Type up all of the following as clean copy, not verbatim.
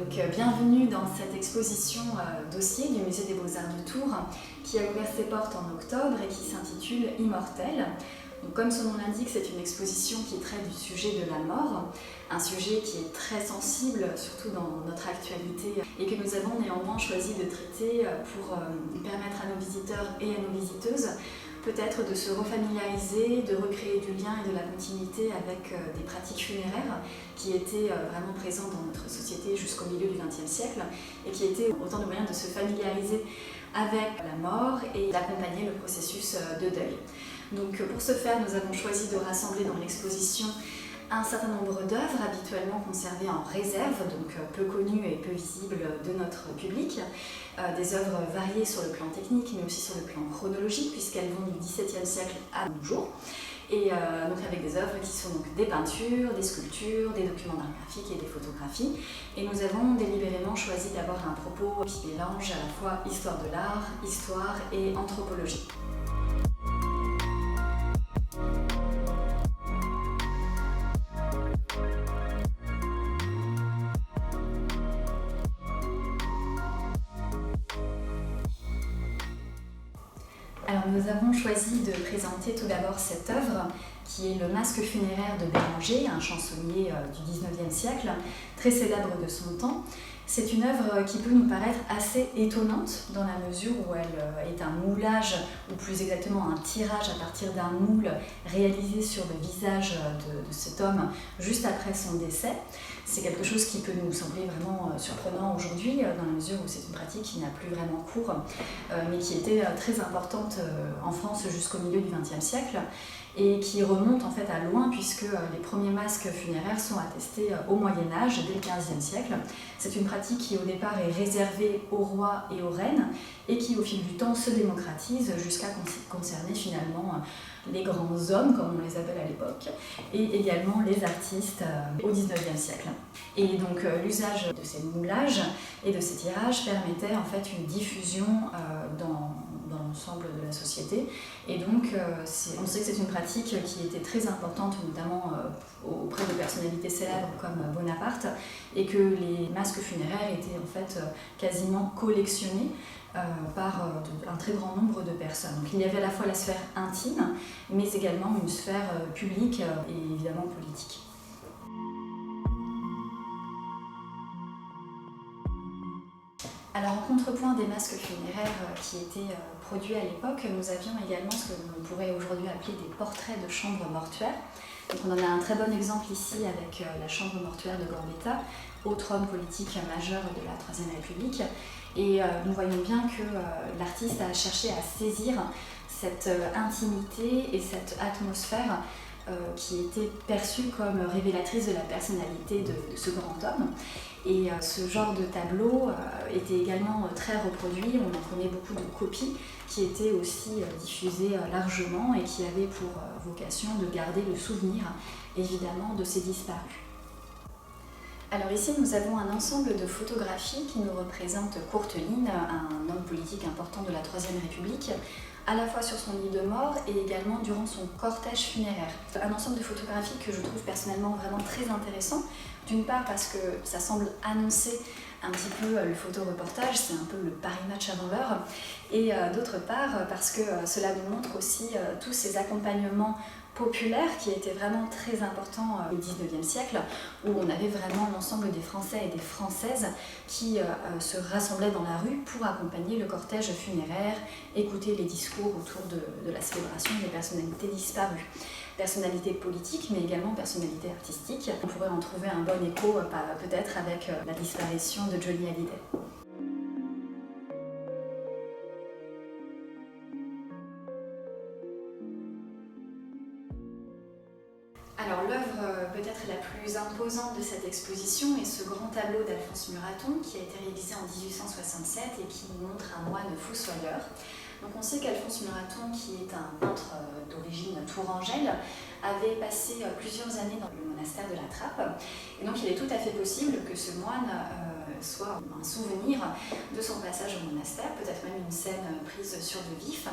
Bienvenue dans cette exposition dossier du Musée des Beaux-Arts de Tours qui a ouvert ses portes en octobre et qui s'intitule Immortel. Donc, comme son nom l'indique, c'est une exposition qui traite du sujet de la mort, un sujet qui est très sensible, surtout dans notre actualité, et que nous avons néanmoins choisi de traiter pour permettre à nos visiteurs et à nos visiteuses peut-être de se refamiliariser, de recréer du lien et de la continuité avec des pratiques funéraires qui étaient vraiment présentes dans notre société jusqu'au milieu du XXe siècle et qui étaient autant de moyens de se familiariser avec la mort et d'accompagner le processus de deuil. Donc pour ce faire, nous avons choisi de rassembler dans l'exposition un certain nombre d'œuvres habituellement conservées en réserve, donc peu connues et peu visibles de notre public, des œuvres variées sur le plan technique mais aussi sur le plan chronologique puisqu'elles vont du XVIIe siècle à nos jours, et donc avec des œuvres qui sont donc des peintures, des sculptures, des documents d'art graphique et des photographies. Et nous avons délibérément choisi d'avoir un propos qui mélange à la fois histoire de l'art, histoire et anthropologie. Alors nous avons choisi de présenter tout d'abord cette œuvre qui est le Masque funéraire de Béranger, un chansonnier du XIXe siècle, très célèbre de son temps. C'est une œuvre qui peut nous paraître assez étonnante dans la mesure où elle est un moulage, ou plus exactement un tirage à partir d'un moule réalisé sur le visage de cet homme juste après son décès. C'est quelque chose qui peut nous sembler vraiment surprenant aujourd'hui dans la mesure où c'est une pratique qui n'a plus vraiment cours, mais qui était très importante en France jusqu'au milieu du XXe siècle et qui remonte en fait à loin puisque les premiers masques funéraires sont attestés au Moyen-Âge, dès le XVe siècle. C'est une pratique qui au départ est réservée aux rois et aux reines et qui au fil du temps se démocratise jusqu'à concerner finalement les grands hommes, comme on les appelle à l'époque, et également les artistes au XIXe siècle. Et donc l'usage de ces moulages et de ces tirages permettait en fait une diffusion dans l'ensemble de la société. Et donc on sait que c'est une pratique qui était très importante, notamment auprès de personnalités célèbres comme Bonaparte, et que les masques funéraires étaient en fait quasiment collectionnés par un très grand nombre de personnes. Donc il y avait à la fois la sphère intime, mais également une sphère publique et évidemment politique. Alors en contrepoint des masques funéraires qui étaient produits à l'époque, nous avions également ce que l'on pourrait aujourd'hui appeler des portraits de chambres mortuaires. Donc on en a un très bon exemple ici avec la chambre mortuaire de Gambetta, autre homme politique majeur de la Troisième République. Et nous voyons bien que l'artiste a cherché à saisir cette intimité et cette atmosphère qui était perçue comme révélatrice de la personnalité de ce grand homme. Et ce genre de tableau était également très reproduit, on en connaît beaucoup de copies qui étaient aussi diffusées largement et qui avaient pour vocation de garder le souvenir évidemment de ces disparus. Alors ici nous avons un ensemble de photographies qui nous représentent Courteline, un homme politique important de la Troisième République, à la fois sur son lit de mort et également durant son cortège funéraire. Un ensemble de photographies que je trouve personnellement vraiment très intéressant, d'une part parce que ça semble annoncer un petit peu le photoreportage, c'est un peu le Paris Match avant l'heure, et d'autre part parce que cela nous montre aussi tous ces accompagnements populaire qui était vraiment très important au XIXe siècle, où on avait vraiment l'ensemble des Français et des Françaises qui se rassemblaient dans la rue pour accompagner le cortège funéraire, écouter les discours autour de la célébration des personnalités disparues. Personnalités politiques, mais également personnalités artistiques. On pourrait en trouver un bon écho peut-être avec la disparition de Johnny Hallyday. Alors l'œuvre peut-être la plus imposante de cette exposition est ce grand tableau d'Alphonse Muraton qui a été réalisé en 1867 et qui nous montre un moine fossoyeur. Donc on sait qu'Alphonse Muraton, qui est un peintre d'origine tourangelle, avait passé plusieurs années dans le monastère de la Trappe. Et donc il est tout à fait possible que ce moine soit un souvenir de son passage au monastère, peut-être même une scène prise sur le vif.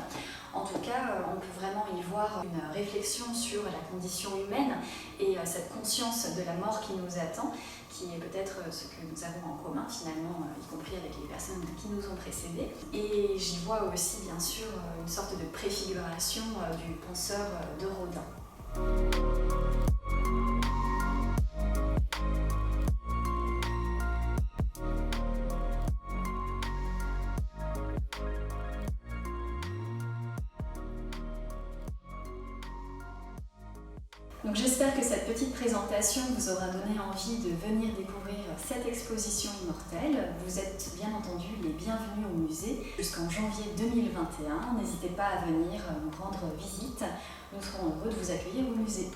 En tout cas, on peut vraiment y voir une réflexion sur la condition humaine et cette conscience de la mort qui nous attend, qui est peut-être ce que nous avons en commun finalement, y compris avec les personnes qui nous ont précédés. Et j'y vois aussi bien sûr une sorte de préfiguration du penseur de Rodin. Donc j'espère que cette petite présentation vous aura donné envie de venir découvrir cette exposition immortelle. Vous êtes bien entendu les bienvenus au musée jusqu'en janvier 2021. N'hésitez pas à venir nous rendre visite. Nous serons heureux de vous accueillir au musée.